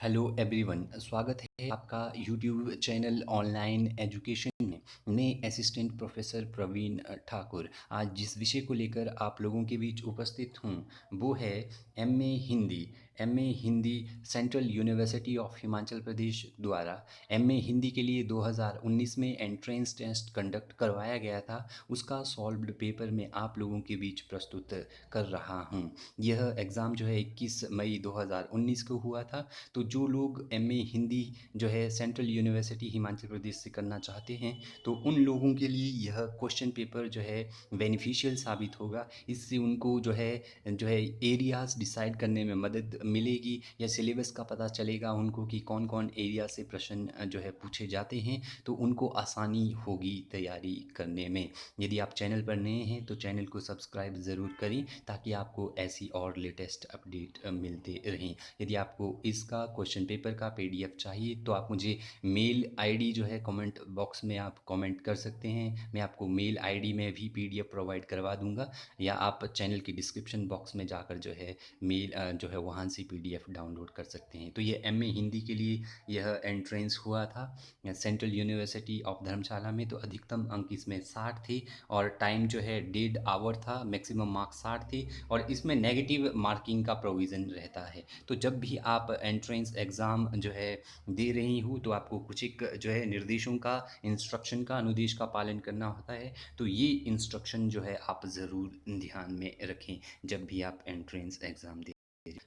Hello everyone, स्वागत है आपका यूट्यूब चैनल ऑनलाइन एजुकेशन में। मैं असिस्टेंट प्रोफेसर प्रवीण ठाकुर आज जिस विषय को लेकर आप लोगों के बीच उपस्थित हूँ वो है MA Hindi. MA Hindi central university of Himachal Pradesh द्वारा एमए हिंदी के लिए 2019 में एंट्रेंस टेस्ट कंडक्ट करवाया गया था। उसका सॉल्व्ड पेपर मैं आप लोगों के बीच प्रस्तुत कर रहा हूँ। यह एग्ज़ाम जो है 21 मई 2019 को हुआ था। तो जो लोग एमए हिंदी जो है सेंट्रल यूनिवर्सिटी हिमाचल प्रदेश से करना चाहते हैं तो उन लोगों के लिए यह क्वेश्चन पेपर जो है बेनिफिशियल साबित होगा। इससे उनको जो है एरियाज़ डिसाइड करने में मदद मिलेगी या सिलेबस का पता चलेगा उनको कि कौन कौन एरिया से प्रश्न जो है पूछे जाते हैं, तो उनको आसानी होगी तैयारी करने में। यदि आप चैनल पर नए हैं तो चैनल को सब्सक्राइब ज़रूर करें ताकि आपको ऐसी और लेटेस्ट अपडेट मिलते रहें। यदि आपको इसका क्वेश्चन पेपर का पीडीएफ चाहिए तो आप मुझे मेल आईडी जो है कमेंट बॉक्स में आप कमेंट कर सकते हैं। मैं आपको मेल आईडी में भी पीडीएफ प्रोवाइड करवा दूंगा, या आप चैनल की डिस्क्रिप्शन बॉक्स में जाकर जो है मेल जो है वहाँ से पीडीएफ डाउनलोड कर सकते हैं। तो ये एमए हिंदी के लिए यह एंट्रेंस हुआ था सेंट्रल यूनिवर्सिटी ऑफ धर्मशाला में। तो अधिकतम अंक इसमें 60 थे और टाइम जो है 1.5 आवर था। मैक्सिमम मार्क्स 60 थे और इसमें नेगेटिव मार्किंग का प्रोविज़न रहता है। तो जब भी आप एंट्रेंस एग्ज़ाम जो है दे रही हूँ तो आपको कुछ एक जो है निर्देशों का, इंस्ट्रक्शन का, अनुदेश का पालन करना होता है। तो ये इंस्ट्रक्शन जो है आप ज़रूर ध्यान में रखें जब भी आप एंट्रेंस एग्ज़ाम दें।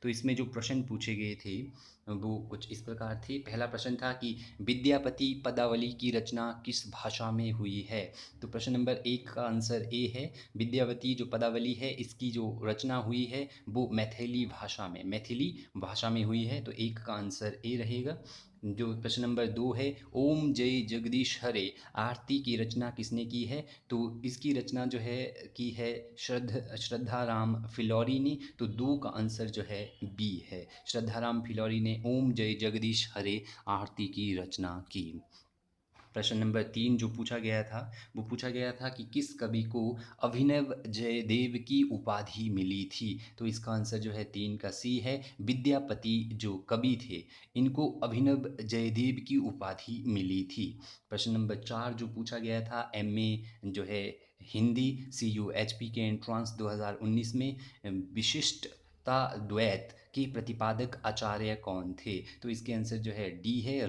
तो इसमें जो प्रश्न पूछे गए थे वो कुछ इस प्रकार थे। पहला प्रश्न था कि विद्यापति पदावली की रचना किस भाषा में हुई है। तो प्रश्न नंबर 1 का आंसर ए है। विद्यावती जो पदावली है इसकी जो रचना हुई है वो मैथिली भाषा में हुई है। तो 1 का आंसर ए रहेगा। जो प्रश्न नंबर 2 है, ओम जय जगदीश हरे आरती की रचना किसने की है। तो इसकी रचना जो है की है श्रद्धाराम फिलौरी ने। तो 2 का आंसर जो है बी है। श्रद्धाराम फिलौरी ने ओम जय जगदीश हरे आरती की रचना की। प्रश्न नंबर 3 जो पूछा गया था वो पूछा गया था कि किस कवि को अभिनव जयदेव की उपाधि मिली थी। तो इसका आंसर जो है 3 का सी है। विद्यापति जो कवि थे इनको अभिनव जयदेव की उपाधि मिली थी। प्रश्न नंबर 4 जो पूछा गया था एमए जो है हिंदी CUHP के एंट्रांस 2019 में विशिष्टता द्वैत के प्रतिपादक आचार्य कौन थे। तो इसके आंसर जो है डी है।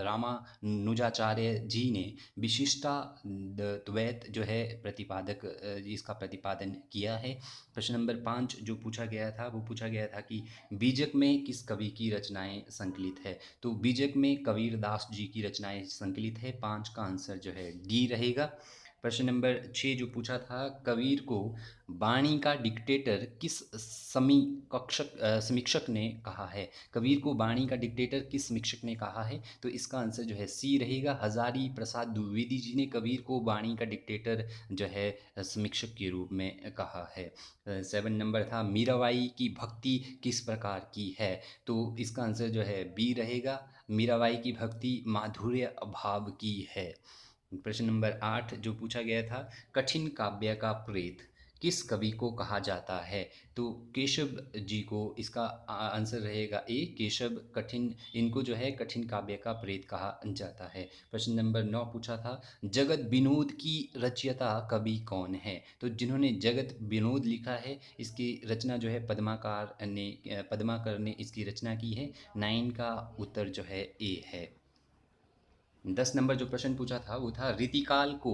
रामानुजाचार्य जी ने विशिष्टा द्वैत जो है प्रतिपादक इसका प्रतिपादन किया है। प्रश्न नंबर 5 जो पूछा गया था वो पूछा गया था कि बीजक में किस कवि की रचनाएं संकलित है। तो बीजक में कबीर दास जी की रचनाएं संकलित है। 5 का आंसर जो है डी रहेगा। प्रश्न नंबर 6 जो पूछा था, कबीर को वाणी का डिक्टेटर किस समीक्षक ने कहा है। कबीर को वाणी का डिक्टेटर किस समीक्षक ने कहा है। तो इसका आंसर जो है सी रहेगा। हजारी प्रसाद द्विवेदी जी ने कबीर को वाणी का डिक्टेटर जो है समीक्षक के रूप में कहा है। 7 नंबर था, मीराबाई की भक्ति किस प्रकार की है। तो इसका आंसर जो है बी रहेगा। मीराबाई की भक्ति माधुर्य भाव की है। प्रश्न नंबर 8 जो पूछा गया था, कठिन काव्य का प्रेत किस कवि को कहा जाता है। तो केशव जी को इसका आंसर रहेगा ए, केशव कठिन, इनको जो है कठिन काव्य का प्रेत कहा जाता है। प्रश्न नंबर 9 पूछा था, जगत विनोद की रचयिता कवि कौन है। तो जिन्होंने जगत विनोद लिखा है इसकी रचना जो है पद्माकर ने इसकी रचना की है। 9 का उत्तर जो है ए है। 10 नंबर जो प्रश्न पूछा था वो था, रीतिकाल को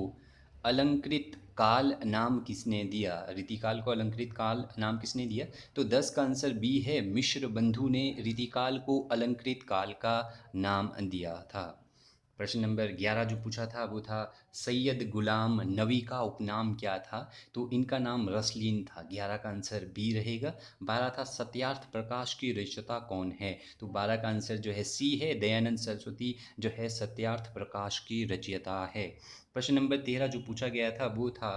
अलंकृत काल नाम किसने दिया। रीतिकाल को अलंकृत काल नाम किसने दिया। तो 10 का आंसर बी है। मिश्र बंधु ने रीतिकाल को अलंकृत काल का नाम दिया था। प्रश्न नंबर 11 जो पूछा था वो था, सैयद गुलाम नबी का उपनाम क्या था। तो इनका नाम रसलीन था। 11 का आंसर बी रहेगा। 12 था, सत्यार्थ प्रकाश की रचयिता कौन है। तो 12 का आंसर जो है सी है। दयानंद सरस्वती जो है सत्यार्थ प्रकाश की रचयिता है। प्रश्न नंबर 13 जो पूछा गया था वो था,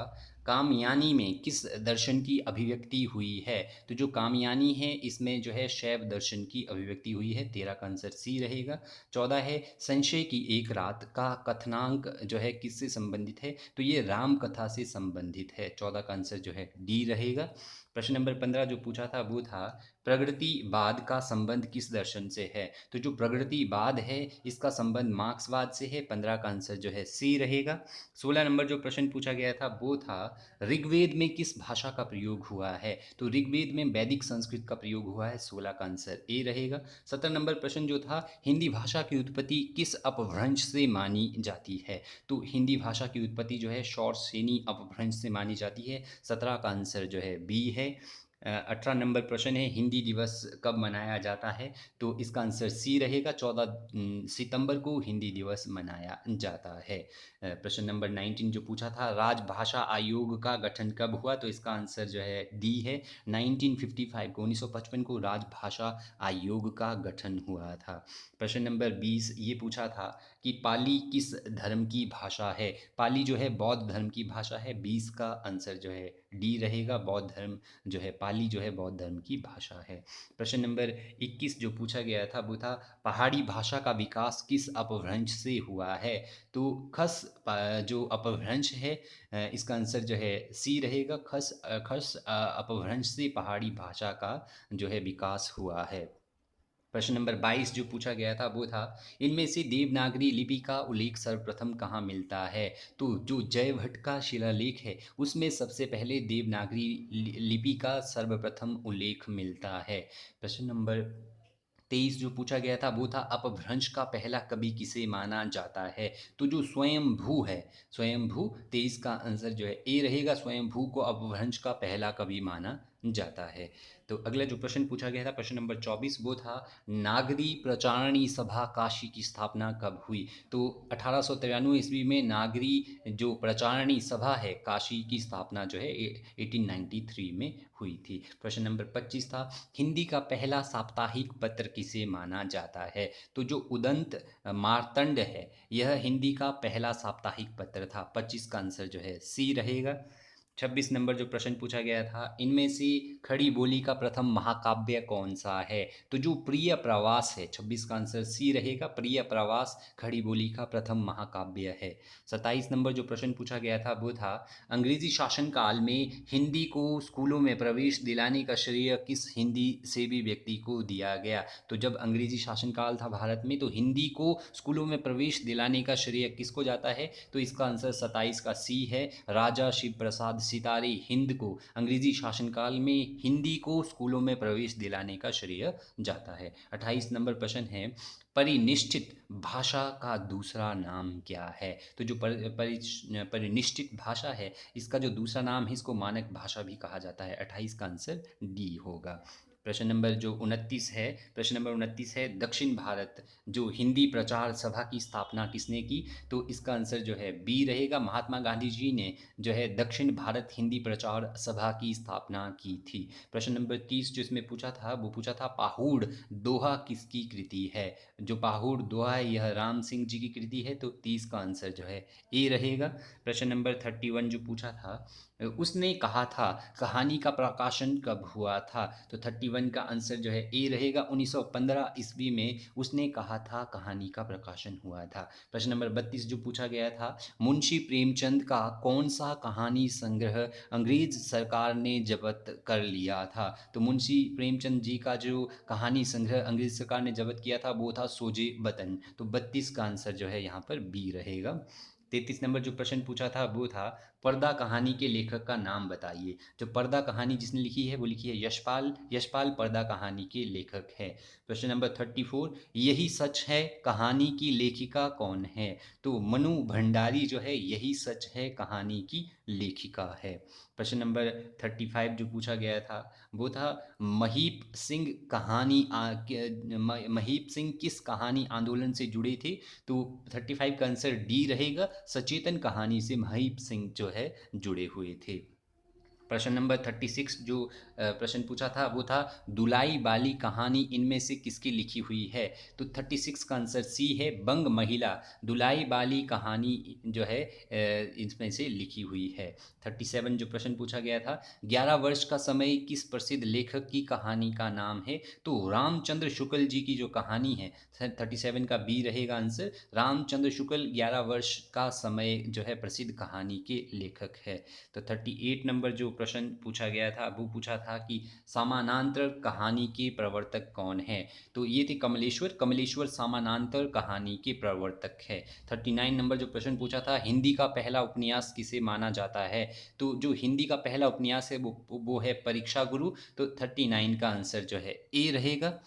कामयानी में किस दर्शन की अभिव्यक्ति हुई है। तो जो कामयानी है इसमें जो है शैव दर्शन की अभिव्यक्ति हुई है। 13 का आंसर सी रहेगा। 14 है, संशय की एक रात का कथनांक जो है किससे संबंधित है। तो ये राम कथा से संबंधित है। 14 का आंसर जो है डी रहेगा। प्रश्न नंबर 15 जो पूछा था वो था प्रगतिवाद का संबंध किस दर्शन से है। तो जो प्रगतिवाद है इसका संबंध मार्क्सवाद से है। 15 का आंसर जो है सी रहेगा। 16 नंबर जो प्रश्न पूछा गया था वो था ऋग्वेद में किस भाषा का प्रयोग हुआ है। तो ऋग्वेद में वैदिक संस्कृत का प्रयोग हुआ है। 16 का आंसर ए रहेगा। 17 नंबर प्रश्न जो था हिंदी भाषा की उत्पत्ति किस अपभ्रंश से मानी जाती है। तो हिंदी भाषा की उत्पत्ति जो है शौरसेनी अपभ्रंश से मानी जाती है। 17 का आंसर जो है बी है। 18 नंबर प्रश्न है हिंदी दिवस कब मनाया जाता है। तो इसका आंसर सी रहेगा। 14 सितंबर को हिंदी दिवस मनाया जाता है। प्रश्न नंबर 19 जो पूछा था राजभाषा आयोग का गठन कब हुआ। तो इसका आंसर जो है डी है। 1955 को 1955 को राजभाषा आयोग का गठन हुआ था। प्रश्न नंबर 20 ये पूछा था कि पाली किस धर्म की भाषा है। पाली जो है बौद्ध धर्म की भाषा है। 20 का आंसर जो है डी रहेगा। बौद्ध धर्म जो है पाली जो है बौद्ध धर्म की भाषा है। प्रश्न नंबर 21 जो पूछा गया था वो था पहाड़ी भाषा का विकास किस अपभ्रंश से हुआ है। तो जो अपभ्रंश है इसका आंसर जो है सी रहेगा। खस अपभ्रंश से पहाड़ी भाषा का जो है विकास हुआ है। प्रश्न नंबर 22 जो पूछा गया था वो था इनमें से देवनागरी लिपि का उल्लेख सर्वप्रथम कहाँ मिलता है। तो जो जयभट्ट का शिलालेख है उसमें सबसे पहले देवनागरी लिपि का सर्वप्रथम उल्लेख मिलता है। प्रश्न नंबर 23 जो पूछा गया था वो था अपभ्रंश का पहला कवि किसे माना जाता है। तो जो स्वयंभू है स्वयंभू 23 का आंसर जो है ए रहेगा। स्वयंभू को अपभ्रंश का पहला कवि माना जाता है। तो अगला जो प्रश्न पूछा गया था प्रश्न नंबर 24 वो था नागरी प्रचारणी सभा काशी की स्थापना कब हुई। तो 1893 ईस्वी में नागरी जो प्रचारणी सभा है काशी की स्थापना जो है 1893 में हुई थी। प्रश्न नंबर 25 था हिंदी का पहला साप्ताहिक पत्र किसे माना जाता है। तो जो उदंत मार्तंड है यह हिंदी का पहला साप्ताहिक पत्र था। 25 का आंसर जो है सी रहेगा। 26 नंबर जो प्रश्न पूछा गया था इनमें से खड़ी बोली का प्रथम महाकाव्य कौन सा है। तो जो प्रिय प्रवास है 26 का आंसर सी रहेगा। प्रिय प्रवास खड़ी बोली का प्रथम महाकाव्य है। 27 नंबर जो प्रश्न पूछा गया था वो था अंग्रेजी शासन काल में हिंदी को स्कूलों में प्रवेश दिलाने का श्रेय किस हिंदी सेवी व्यक्ति को दिया गया। तो जब अंग्रेजी शासनकाल था भारत में तो हिंदी को स्कूलों में प्रवेश दिलाने का श्रेय किसको जाता है। तो इसका आंसर 27 का सी है। राजा शिव प्रसाद सितारे हिंद को अंग्रेजी शासनकाल में हिंदी को स्कूलों में प्रवेश दिलाने का श्रेय जाता है। 28 नंबर प्रश्न है परिनिष्ठित भाषा का दूसरा नाम क्या है। तो जो परिनिष्ठित भाषा है इसका जो दूसरा नाम है इसको मानक भाषा भी कहा जाता है। 28 का आंसर डी होगा। प्रश्न नंबर जो 29 है प्रश्न नंबर 29 है दक्षिण भारत जो हिंदी प्रचार सभा की स्थापना किसने की। तो इसका आंसर जो है बी रहेगा। महात्मा गांधी जी ने जो है दक्षिण भारत हिंदी प्रचार सभा की स्थापना की थी। प्रश्न नंबर 30 जो इसमें पूछा था वो पूछा था पाहुड़ दोहा किसकी कृति है। जो पाहुड़ दोहा है यह राम सिंह जी की कृति है। तो 30 का आंसर जो है ए रहेगा। प्रश्न नंबर 31 जो पूछा था उसने कहा था कहानी का प्रकाशन कब हुआ था। तो 31 का आंसर जो है ए रहेगा। 1915 ईस्वी में उसने कहा था कहानी का प्रकाशन हुआ था। प्रश्न नंबर 32 जो पूछा गया था मुंशी प्रेमचंद का कौन सा कहानी संग्रह अंग्रेज सरकार ने जब्त कर लिया था। तो मुंशी प्रेमचंद जी का जो कहानी संग्रह अंग्रेज सरकार ने जब्त किया था वो था सोजे वतन। तो 32 का आंसर जो है यहाँ पर बी रहेगा। 33 नंबर जो प्रश्न पूछा था वो था पर्दा कहानी के लेखक का नाम बताइए। जो पर्दा कहानी जिसने लिखी है वो लिखी है यशपाल। यशपाल पर्दा कहानी के लेखक है। प्रश्न नंबर 34 यही सच है कहानी की लेखिका कौन है। तो मनु भंडारी जो है यही सच है कहानी की लेखिका है। प्रश्न नंबर 35 जो पूछा गया था वो था महीप सिंह महीप सिंह किस कहानी आंदोलन से जुड़े थे। तो 35 का आंसर डी रहेगा। सचेतन कहानी से महीप सिंह जो है जुड़े हुए थे। प्रश्न नंबर 36 जो प्रश्न पूछा था वो था दुलाई बाली कहानी इनमें से किसकी लिखी हुई है। तो 36 का आंसर सी है बंग महिला दुलाई बाली कहानी जो है इसमें से लिखी हुई है। 37 जो प्रश्न पूछा गया था 11 वर्ष का समय किस प्रसिद्ध लेखक की कहानी का नाम है। तो रामचंद्र शुक्ल जी की जो कहानी है 37 का बी रहेगा आंसर। रामचंद्र शुक्ल 11 वर्ष का समय जो है प्रसिद्ध कहानी के लेखक है। तो 38 नंबर जो प्रश्न पूछा गया था वो पूछा था कि समानांतर कहानी के प्रवर्तक कौन है। तो ये थे कमलेश्वर। कमलेश्वर समानांतर कहानी के प्रवर्तक है। 39 नंबर जो प्रश्न पूछा था, हिंदी का पहला उपन्यास किसे माना जाता है। तो जो हिंदी का पहला उपन्यास है वो है परीक्षा गुरु। तो 39 का आंसर जो है ए रहेगा।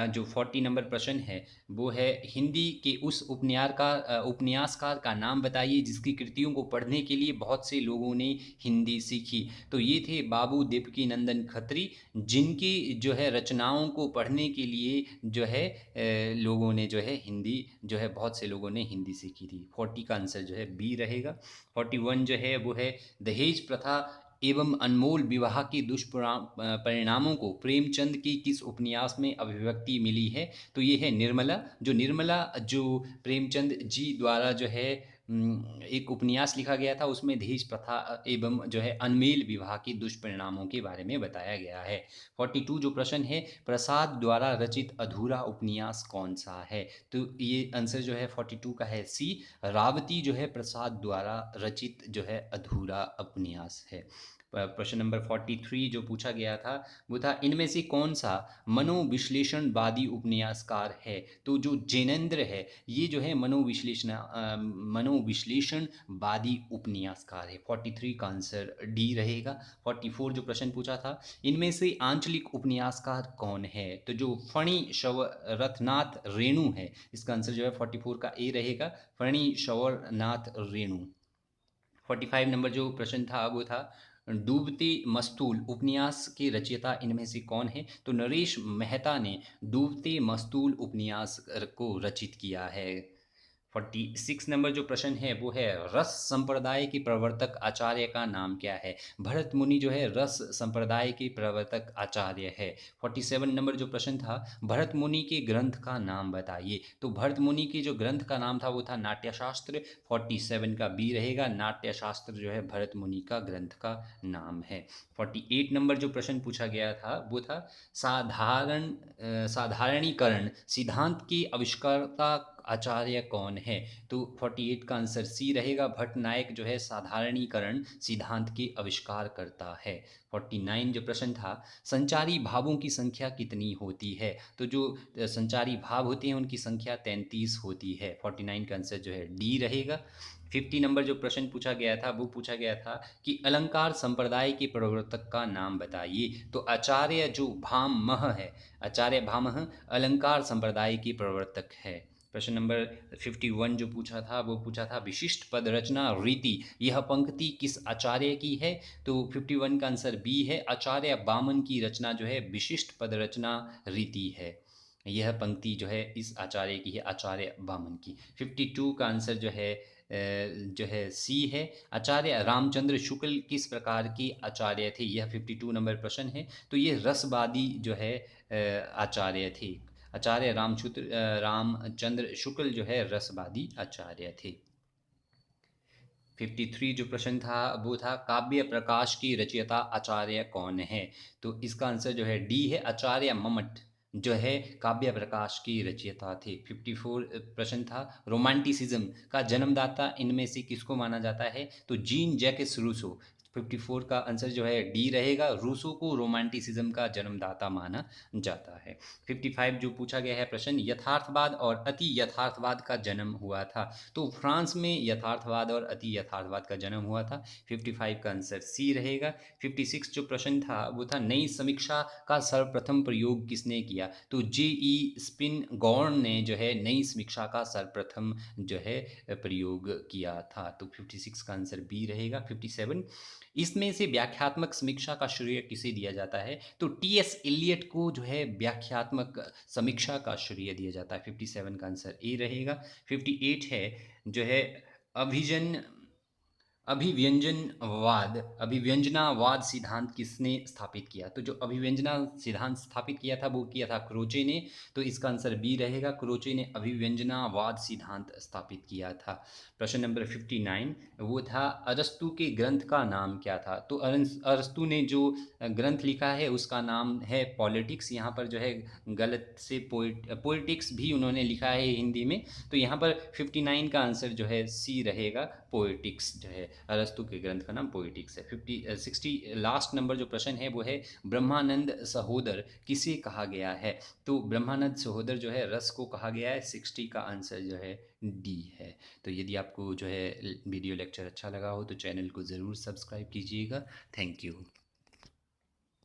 जो 40 नंबर प्रश्न है वो है हिंदी के उस उपन्यासकार का नाम बताइए जिसकी कृतियों को पढ़ने के लिए बहुत से लोगों ने हिंदी सीखी। तो ये थे बाबू देवकी नंदन खत्री, जिनकी जो है रचनाओं को पढ़ने के लिए जो है लोगों ने जो है हिंदी जो है बहुत से लोगों ने हिंदी सीखी थी। 40 का आंसर जो है बी रहेगा। 41 जो है वो है दहेज प्रथा एवं अनमोल विवाह के दुष्परिणामों को प्रेमचंद की किस उपन्यास में अभिव्यक्ति मिली है। तो ये है निर्मला। जो प्रेमचंद जी द्वारा जो है एक उपन्यास लिखा गया था, उसमें दहेज प्रथा एवं जो है अनमेल विवाह के दुष्परिणामों के बारे में बताया गया है। 42 जो प्रश्न है, प्रसाद द्वारा रचित अधूरा उपन्यास कौन सा है। तो ये आंसर जो है 42 का है सी, रावती जो है प्रसाद द्वारा रचित जो है अधूरा उपन्यास है। प्रश्न नंबर 43 जो पूछा गया था वो था, इनमें से कौन सा मनोविश्लेषणवादी उपन्यासकार है। तो जो जैनेंद्र है ये जो है मनोविश्लेषणवादी उपन्यासकार है। 43 का आंसर डी रहेगा। 44 जो प्रश्न पूछा था, इनमें से आंचलिक उपन्यासकार कौन है। तो जो फणी शवरथनाथ रेणु है, इसका आंसर जो है 44 का ए रहेगा, फणी शवरनाथ रेणु। 45 नंबर जो प्रश्न था वो था, डूबते मस्तूल उपन्यास के रचयिता इनमें से कौन है। तो नरेश मेहता ने डूबते मस्तूल उपन्यास को रचित किया है। 46 नंबर जो प्रश्न है वो है, रस संप्रदाय के प्रवर्तक आचार्य का नाम क्या है। भरत मुनि जो है रस संप्रदाय के प्रवर्तक आचार्य है। 47 नंबर जो प्रश्न था, भरत मुनि के ग्रंथ का नाम बताइए। तो भरत मुनि के जो ग्रंथ का नाम था वो था नाट्यशास्त्र। 47 का बी रहेगा, नाट्यशास्त्र जो है भरत मुनि का ग्रंथ का नाम है। 48 नंबर जो प्रश्न पूछा गया था वो था, साधारणीकरण सिद्धांत के आविष्कर्ता आचार्य कौन है। तो 48 का आंसर सी रहेगा, भट्टनायक जो है साधारणीकरण सिद्धांत के आविष्कार करता है। 49 जो प्रश्न था, संचारी भावों की संख्या कितनी होती है। तो जो संचारी भाव होते हैं उनकी संख्या 33 होती है। 49 का आंसर जो है डी रहेगा। 50 नंबर जो प्रश्न पूछा गया था वो पूछा गया था कि अलंकार संप्रदाय के प्रवर्तक का नाम बताइए। तो आचार्य जो भामह है, आचार्य भामह अलंकार संप्रदाय के प्रवर्तक है। प्रश्न नंबर 51 जो पूछा था वो पूछा था, विशिष्ट पद रचना रीति यह पंक्ति किस आचार्य की है। तो 51 का आंसर बी है, आचार्य बामन की रचना जो है विशिष्ट पद रचना रीति है। यह पंक्ति जो है इस आचार्य की है, आचार्य बामन की। 52 का आंसर जो है सी है, आचार्य रामचंद्र शुक्ल किस प्रकार के आचार्य थे। यह 52 नंबर प्रश्न है। तो ये रसवादी जो है आचार्य थे। आचार्य रामचंद्र शुक्ल जो है रसवादी आचार्य थे। 53 जो प्रश्न था वो था, काव्य प्रकाश की रचयिता आचार्य कौन है। तो इसका आंसर जो है डी है, आचार्य मम्मट जो है काव्य प्रकाश की रचयिता थे। 54 प्रश्न था, रोमांटिसिज्म का जन्मदाता इनमें से किसको माना जाता है। तो जीन जैकिस रूसो। 54 का आंसर जो है डी रहेगा, रूसो को रोमांटिसिज्म का जन्मदाता माना जाता है। 55 जो पूछा गया है प्रश्न, यथार्थवाद और अति यथार्थवाद का जन्म हुआ था। तो फ्रांस में यथार्थवाद और अति यथार्थवाद का जन्म हुआ था। 55 का आंसर सी रहेगा। 56 जो प्रश्न था वो था, नई समीक्षा का सर्वप्रथम प्रयोग किसने किया। तो जे.ई. स्पिनगॉर्न ने जो है नई समीक्षा का सर्वप्रथम जो है प्रयोग किया था। तो 56 का आंसर बी रहेगा। 57, इसमें से व्याख्यात्मक समीक्षा का श्रेय किसे दिया जाता है। तो टी.एस. इलियट को जो है व्याख्यात्मक समीक्षा का श्रेय दिया जाता है। 57 का आंसर ए रहेगा। 58 है जो है, अभिजन अभिव्यंजनावाद सिद्धांत किसने स्थापित किया। तो जो अभिव्यंजना सिद्धांत स्थापित किया था वो किया था क्रोचे ने। तो इसका आंसर बी रहेगा, क्रोचे ने अभिव्यंजनावाद सिद्धांत स्थापित किया था। प्रश्न नंबर 59 वो था, अरस्तु के ग्रंथ का नाम क्या था। तो अरस्तु ने जो ग्रंथ लिखा है उसका नाम है पॉलिटिक्स। यहाँ पर जो है गलत से पोइटिक्स भी उन्होंने लिखा है हिंदी में। तो यहाँ पर 59 का आंसर जो है सी रहेगा, पोइटिक्स जो है अरस्तु के ग्रंथ का नाम पोएटिक्स है। 60 लास्ट नंबर जो प्रश्न है वो है, ब्रह्मानंद सहोदर किसे कहा गया है? तो ब्रह्मानंद सहोदर जो है रस को कहा गया है। 60 का आंसर जो है डी है। तो यदि आपको जो है वीडियो लेक्चर अच्छा लगा हो तो चैनल को ज़रूर सब्सक्राइब कीजिएगा। Thank you.